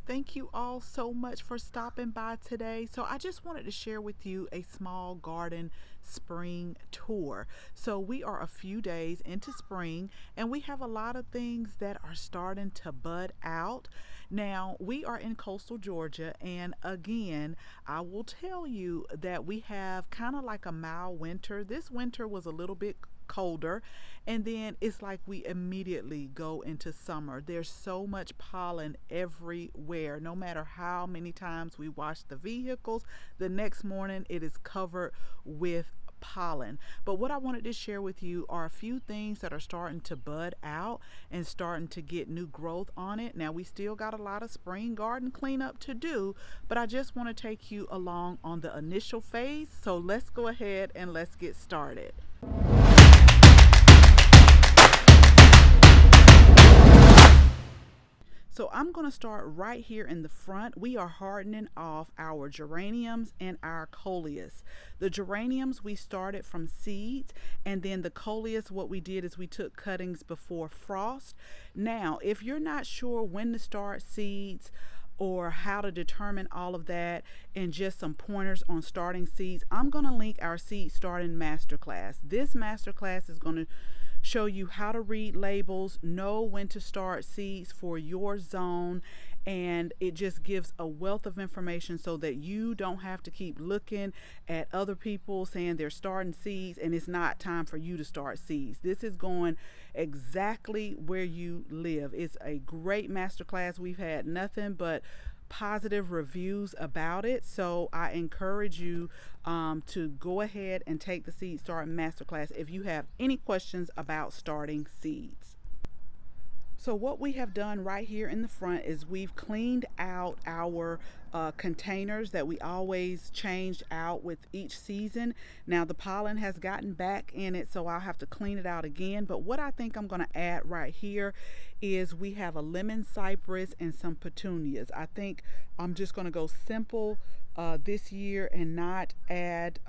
Thank you all so much for stopping by today. So, I just wanted to share with you a small garden spring tour. So, we are a few days into spring and we have a lot of things that are starting to bud out. Now, we are in coastal Georgia, and again, I will tell you that we have kind of like a mild winter. This winter was a little bit colder, and then it's like we immediately go into summer. There's so much pollen everywhere. No matter how many times we wash the vehicles, the next morning it is covered with pollen. But what I wanted to share with you are a few things that are starting to bud out and starting to get new growth on it. Now, we still got a lot of spring garden cleanup to do, but I just want to take you along on the initial phase. So let's go ahead and let's get started. So I'm going to start right here in the front. We are hardening off our geraniums and our coleus. The geraniums we started from seeds, and then the coleus, what we did is we took cuttings before frost. Now, if you're not sure when to start seeds or how to determine all of that and just some pointers on starting seeds, I'm going to link our seed starting masterclass. This masterclass is going to show you how to read labels, know when to start seeds for your zone, and it just gives a wealth of information so that you don't have to keep looking at other people saying they're starting seeds and it's not time for you to start seeds. This is going exactly where you live. It's a great masterclass. We've had nothing but positive reviews about it, so I encourage you to go ahead and take the Seed Starting Masterclass if you have any questions about starting seeds. So what we have done right here in the front is we've cleaned out our containers that we always changed out with each season. Now the pollen has gotten back in it, so I'll have to clean it out again. But what I think I'm going to add right here is we have a lemon cypress and some petunias. I think I'm just going to go simple this year and not add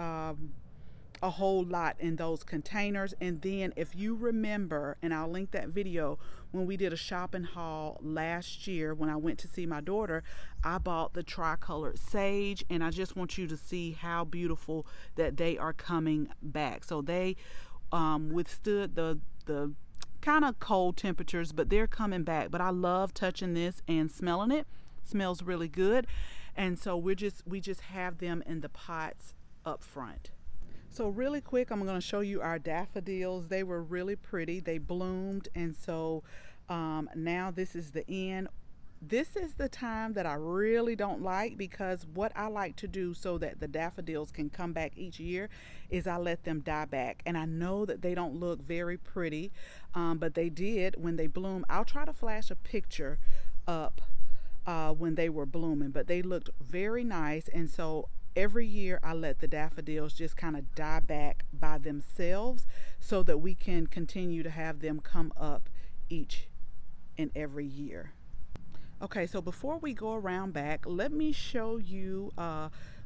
a whole lot in those containers. And then if you remember, and I'll link that video, when we did a shopping haul last year when I went to see my daughter, I bought the tricolored sage, and I just want you to see how beautiful that they are coming back. So they withstood the kind of cold temperatures, but they're coming back. But I love touching this and smelling it. Smells really good. And so we just have them in the pots up front. So really quick, I'm going to show you our daffodils. They were really pretty. They bloomed, and so now this is the end. This is the time that I really don't like, because what I like to do so that the daffodils can come back each year is I let them die back. And I know that they don't look very pretty, but they did when they bloom. I'll try to flash a picture up when they were blooming, but they looked very nice. And so every year I let the daffodils just kind of die back by themselves so that we can continue to have them come up each and every year. Okay, so before we go around back, let me show you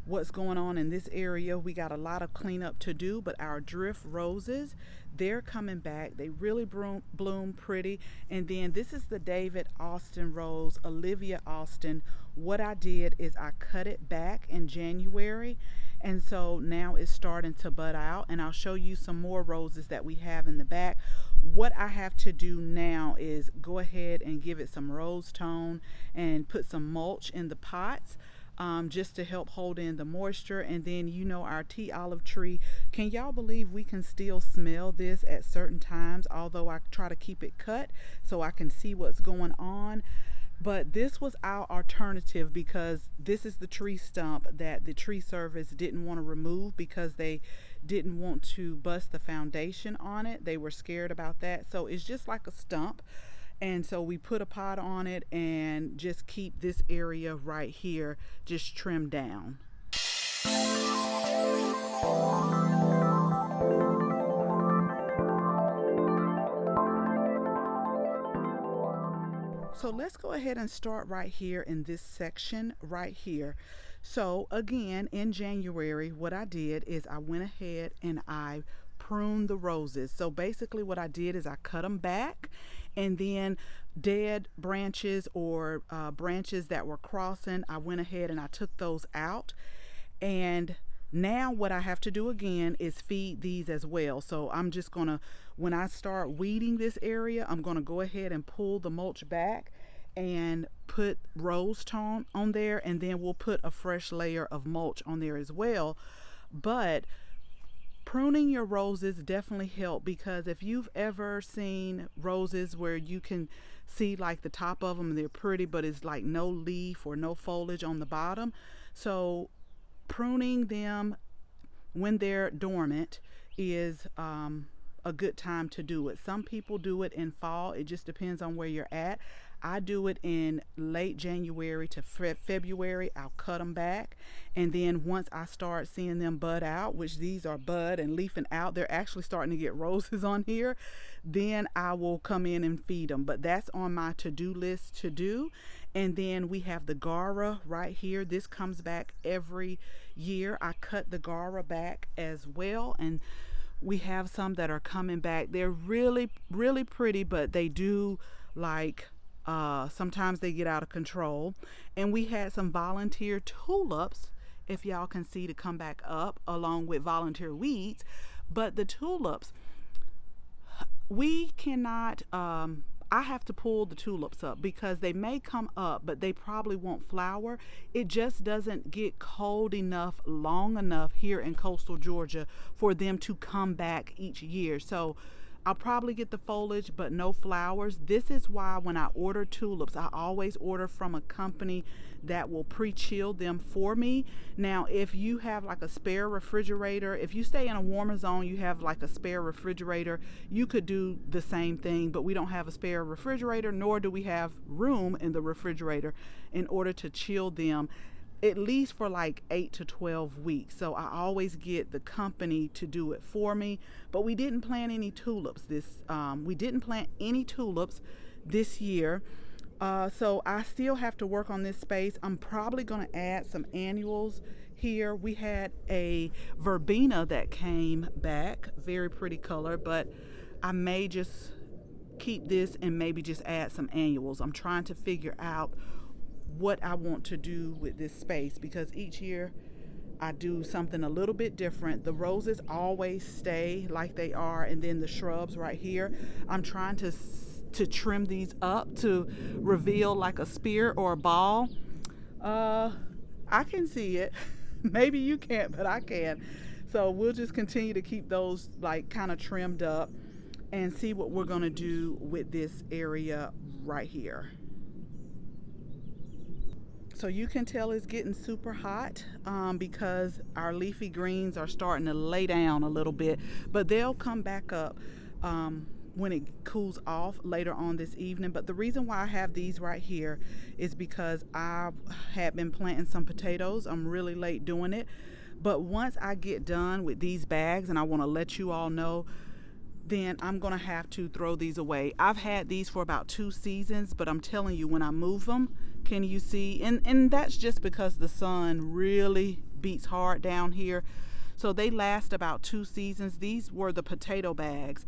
what's going on in this area. We got a lot of cleanup to do, but our drift roses, they're coming back. They really bloom pretty. And then this is the David Austin rose, Olivia Austin. What I did is I cut it back in January, and so now it's starting to bud out, and I'll show you some more roses that we have in the back. What I have to do now is go ahead and give it some rose tone and put some mulch in the pots, just to help hold in the moisture. And then, you know, our tea olive tree, can y'all believe we can still smell this at certain times, although I try to keep it cut so I can see what's going on. But this was our alternative, because this is the tree stump that the tree service didn't want to remove because they didn't want to bust the foundation on it. They were scared about that. So it's just like a stump. And so we put a pot on it and just keep this area right here just trimmed down. So let's go ahead and start right here in this section right here. So again, in January, what I did is I went ahead and I pruned the roses. So basically what I did is I cut them back, and then dead branches or branches that were crossing. I went ahead and I took those out. And now what I have to do again is feed these as well. So I'm just gonna, when I start weeding this area, I'm gonna go ahead and pull the mulch back and put rose tone on there, and then we'll put a fresh layer of mulch on there as well. But pruning your roses definitely help, because if you've ever seen roses where you can see like the top of them and they're pretty, but it's like no leaf or no foliage on the bottom. So pruning them when they're dormant is a good time to do it. Some people do it in fall. It just depends on where you're at. I do it in late January to February. I'll cut them back, and then once I start seeing them bud out, which these are bud and leafing out, they're actually starting to get roses on here, then I will come in and feed them. But that's on my to-do list to do. And then we have the Gara right here. This comes back every year. I cut the Gara back as well, and we have some that are coming back. They're really, really pretty, but they do like sometimes they get out of control. And we had some volunteer tulips, if y'all can see, to come back up along with volunteer weeds. But the tulips, we cannot I have to pull the tulips up because they may come up, but they probably won't flower. It just doesn't get cold enough, long enough here in coastal Georgia for them to come back each year. So I'll probably get the foliage, but no flowers. This is why when I order tulips, I always order from a company that will pre-chill them for me. Now, if you have like a spare refrigerator, if you stay in a warmer zone, you have like a spare refrigerator, you could do the same thing, but we don't have a spare refrigerator, nor do we have room in the refrigerator in order to chill them at least for like 8 to 12 weeks. So I always get the company to do it for me. But we didn't plant any tulips this year. So I still have to work on this space. I'm probably going to add some annuals here. We had a verbena that came back, very pretty color, but I may just keep this and maybe just add some annuals. I'm trying to figure out what I want to do with this space, because each year I do something a little bit different. The roses always stay like they are, and then the shrubs right here, I'm trying to trim these up to reveal like a spear or a ball. I can see it. Maybe you can't, but I can. So we'll just continue to keep those like kind of trimmed up and see what we're going to do with this area right here. So you can tell it's getting super hot because our leafy greens are starting to lay down a little bit, but they'll come back up when it cools off later on this evening. But the reason why I have these right here is because I had been planting some potatoes. I'm really late doing it, but once I get done with these bags, and I want to let you all know, then I'm gonna have to throw these away. I've had these for about 2 seasons, but I'm telling you, when I move them, can you see? And that's just because the sun really beats hard down here. So they last about 2 seasons. These were the potato bags,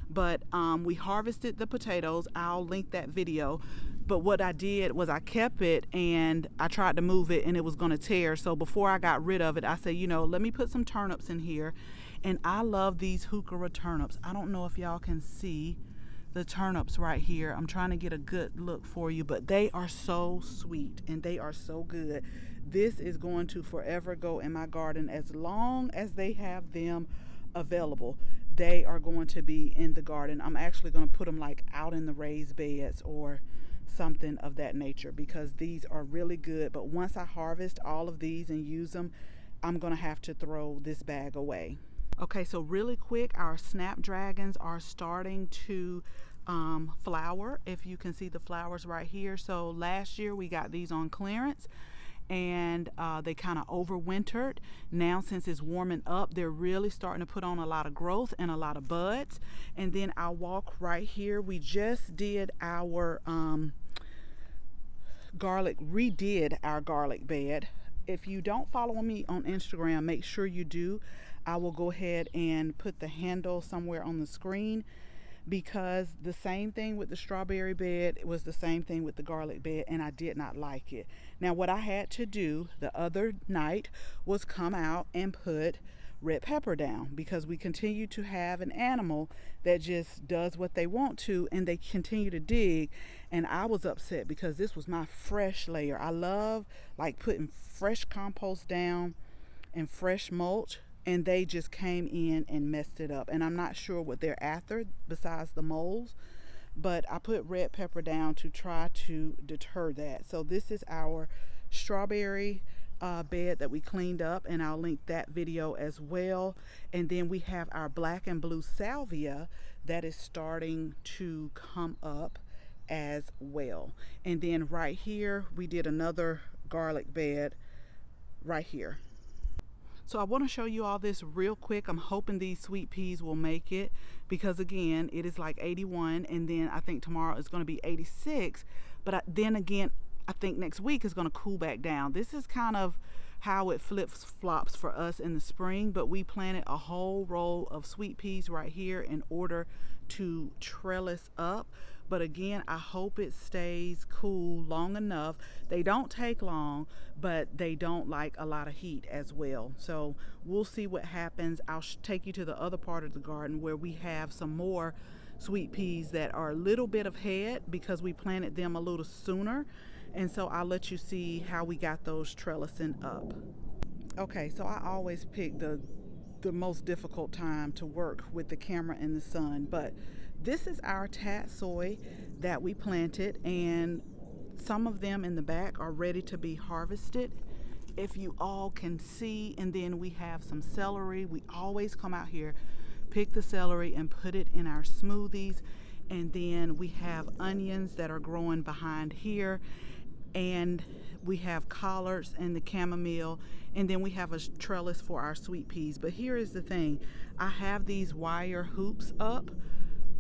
but we harvested the potatoes. I'll link that video. But what I did was I kept it and I tried to move it and it was gonna tear. So before I got rid of it, I said, let me put some turnips in here. And I love these heuchera turnips. I don't know if y'all can see the turnips right here. I'm trying to get a good look for you, but they are so sweet and they are so good. This is going to forever go in my garden as long as they have them available. They are going to be in the garden. I'm actually going to put them like out in the raised beds or something of that nature, because these are really good. But once I harvest all of these and use them, I'm going to have to throw this bag away. Okay, so really quick, our snapdragons are starting to flower. If you can see the flowers right here. So last year we got these on clearance and they kind of overwintered. Now since it's warming up, they're really starting to put on a lot of growth and a lot of buds. And then I'll walk right here. We just did our redid our garlic bed. If you don't follow me on Instagram, make sure you do. I will go ahead and put the handle somewhere on the screen. because the same thing with the strawberry bed, it was the same thing with the garlic bed, and I did not like it. Now what I had to do the other night was come out and put red pepper down, because we continue to have an animal that just does what they want to, and they continue to dig. And I was upset because this was my fresh layer. I love like putting fresh compost down and fresh mulch, and they just came in and messed it up. And I'm not sure what they're after besides the moles, but I put red pepper down to try to deter that. So this is our strawberry bed that we cleaned up, and I'll link that video as well. And then we have our black and blue salvia that is starting to come up as well. And then right here we did another garlic bed right here. So I want to show you all this real quick. I'm hoping these sweet peas will make it, because again, it is like 81, and then I think tomorrow is going to be 86. But then again, I think next week is going to cool back down. This is kind of how it flips flops for us in the spring, but we planted a whole row of sweet peas right here in order to trellis up. But again, I hope it stays cool long enough. They don't take long, but they don't like a lot of heat as well. So we'll see what happens. I'll take you to the other part of the garden where we have some more sweet peas that are a little bit ahead because we planted them a little sooner. And so I'll let you see how we got those trellising up. Okay, so I always pick the most difficult time to work with the camera in the sun, but this is our tatsoi that we planted, and some of them in the back are ready to be harvested, if you all can see. And then we have some celery. We always come out here, pick the celery and put it in our smoothies. And then we have onions that are growing behind here, and we have collards and the chamomile, and then we have a trellis for our sweet peas. But here is the thing, I have these wire hoops up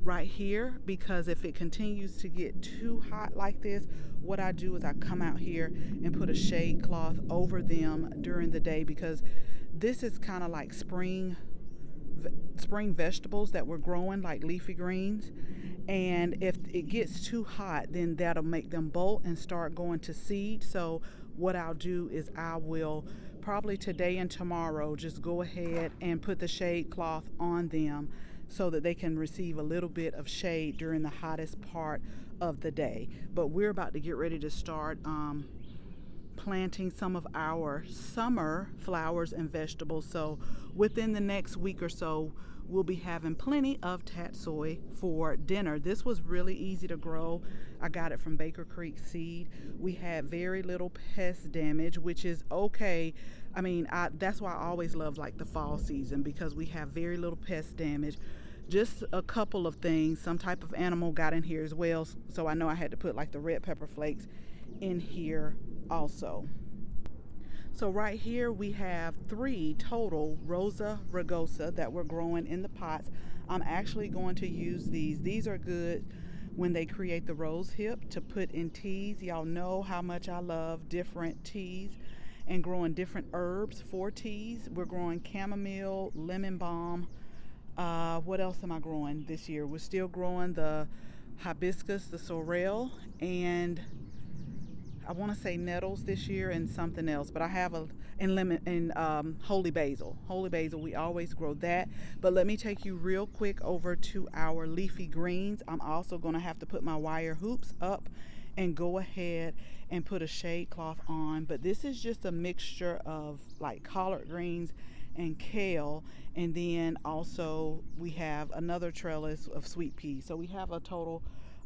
right here, because if it continues to get too hot like this, what I do is I come out here and put a shade cloth over them during the day, because this is kind of like spring vegetables that we're growing, like leafy greens. And if it gets too hot, then that'll make them bolt and start going to seed. So what I'll do is I will probably today and tomorrow just go ahead and put the shade cloth on them so that they can receive a little bit of shade during the hottest part of the day. But we're about to get ready to start planting some of our summer flowers and vegetables. So within the next week or so, we'll be having plenty of tatsoi for dinner. This was really easy to grow. I got it from Baker Creek Seed. We had very little pest damage, which is okay. I mean, that's why I always love like the fall season, because we have very little pest damage. Just a couple of things, some type of animal got in here as well, so I know I had to put like the red pepper flakes in here also. So right here we have 3 total Rosa rugosa that we're growing in the pots. I'm actually going to use these. These are good when they create the rose hip to put in teas. Y'all know how much I love different teas and growing different herbs for teas. We're growing chamomile, lemon balm. What else am I growing this year? We're still growing the hibiscus, the sorrel, and I want to say nettles this year and something else, but I have holy basil. Holy basil, we always grow that. But let me take you real quick over to our leafy greens. I'm also going to have to put my wire hoops up and go ahead and put a shade cloth on. But this is just a mixture of like collard greens and kale, and then also we have another trellis of sweet peas. So we have a total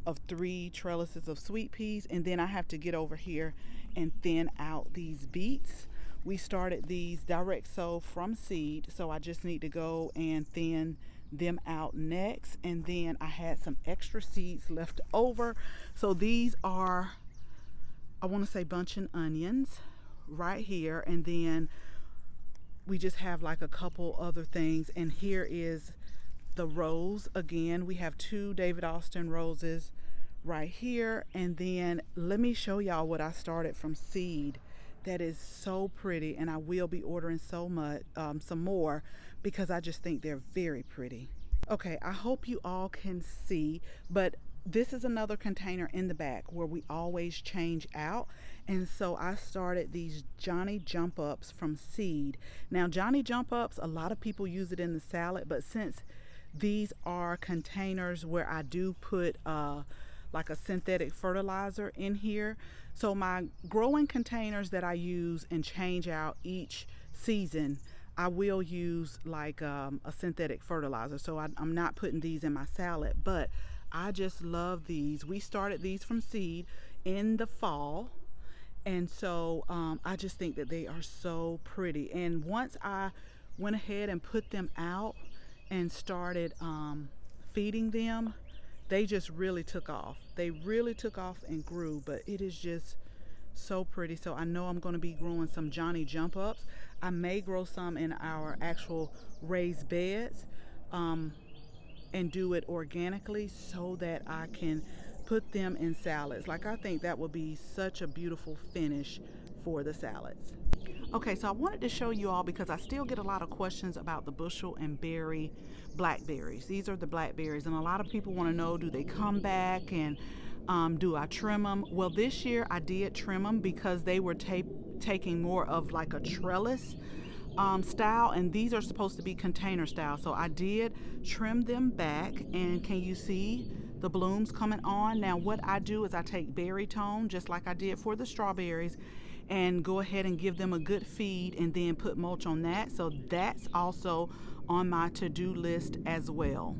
of 3 trellises of sweet peas, and then I have to get over here and thin out these beets. We started these direct sow from seed, so I just need to go and thin them out next. And then I had some extra seeds left over, so these are, I want to say, bunching onions right here. And then we just have like a couple other things, and here is the rose. Again, we have 2 David Austin roses right here. And then let me show y'all what I started from seed that is so pretty, and I will be ordering so much some more, because I just think they're very pretty. Okay, I hope you all can see, but this is another container in the back where we always change out. And so I started these Johnny Jump Ups from seed. Now, Johnny Jump Ups, a lot of people use it in the salad, but since these are containers where I do put like a synthetic fertilizer in here, so my growing containers that I use and change out each season, I will use like a synthetic fertilizer. So I'm not putting these in my salad, but I just love these. We started these from seed in the fall. And so I just think that they are so pretty. And once I went ahead and put them out and started feeding them, they just really took off. They really took off and grew, but it is just so pretty. So I know I'm going to be growing some Johnny Jump Ups. I may grow some in our actual raised beds and do it organically so that I can put them in salads. Like, I think that would be such a beautiful finish for the salads. Okay, so I wanted to show you all because I still get a lot of questions about the bushel and berry blackberries. These are the blackberries, and a lot of people want to know, do they come back, and do I trim them? Well, this year I did trim them because they were taking more of like a trellis style, and these are supposed to be container style. So I did trim them back, and can you see the blooms coming on? Now what I do is I take berry tone, just like I did for the strawberries, and go ahead and give them a good feed and then put mulch on that. So that's also on my to-do list as well.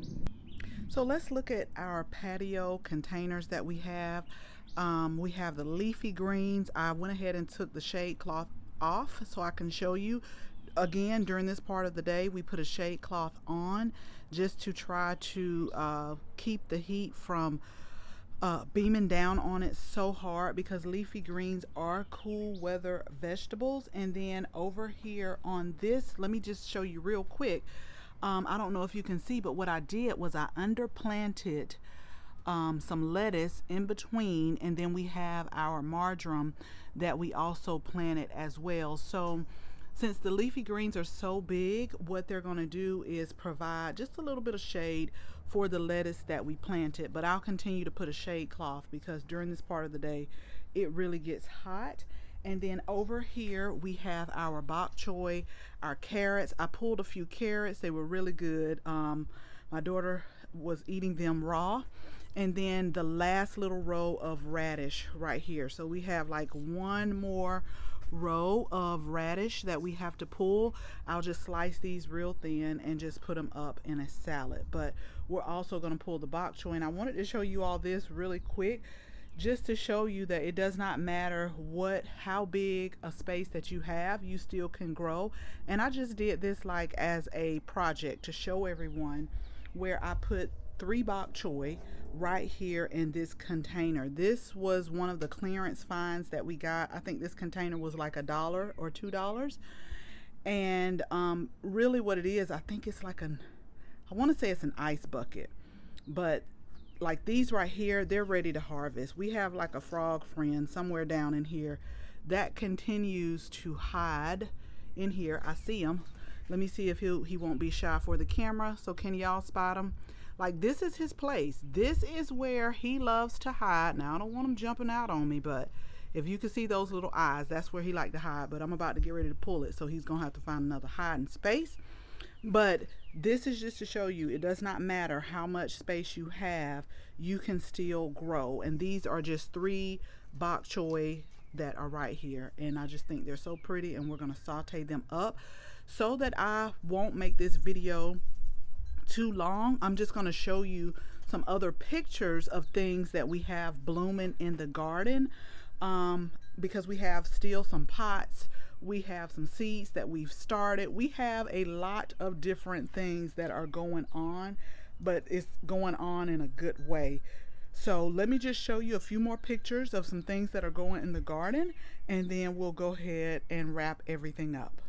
So let's look at our patio containers that we have. We have the leafy greens. I went ahead and took the shade cloth off so I can show you. Again, during this part of the day, we put a shade cloth on just to try to keep the heat from beaming down on it so hard, because leafy greens are cool weather vegetables. And then over here on this, let me just show you real quick. I don't know if you can see, but what I did was I underplanted some lettuce in between, and then we have our marjoram that we also planted as well. So since the leafy greens are so big, what they're going to do is provide just a little bit of shade for the lettuce that we planted. But I'll continue to put a shade cloth because during this part of the day it really gets hot. And then over here we have our bok choy, our carrots. I pulled a few carrots. They were really good. My daughter was eating them raw. And then the last little row of radish right here. So we have like one more row of radish that we have to pull. I'll just slice these real thin and just put them up in a salad. But we're also going to pull the bok choy, and I wanted to show you all this really quick just to show you that it does not matter how big a space that you have, you still can grow. And I just did this like as a project to show everyone, where I put 3 bok choy right here in this container. This was one of the clearance finds that we got. I think this container was like $1 or $2. And really what it is, I think it's like I want to say it's an ice bucket, but like these right here, they're ready to harvest. We have like a frog friend somewhere down in here that continues to hide in here. I see him. Let me see if he won't be shy for the camera. So can y'all spot him? Like, this is his place. This is where he loves to hide. Now I don't want him jumping out on me, but if you can see those little eyes, that's where he like to hide. But I'm about to get ready to pull it, so he's gonna have to find another hiding space. But this is just to show you, it does not matter how much space you have, you can still grow. And these are just 3 bok choy that are right here, and I just think they're so pretty. And we're gonna saute them up. So that I won't make this video too long, I'm just going to show you some other pictures of things that we have blooming in the garden, because we have still some pots, we have some seeds that we've started, we have a lot of different things that are going on, but it's going on in a good way. So let me just show you a few more pictures of some things that are going in the garden, and then we'll go ahead and wrap everything up.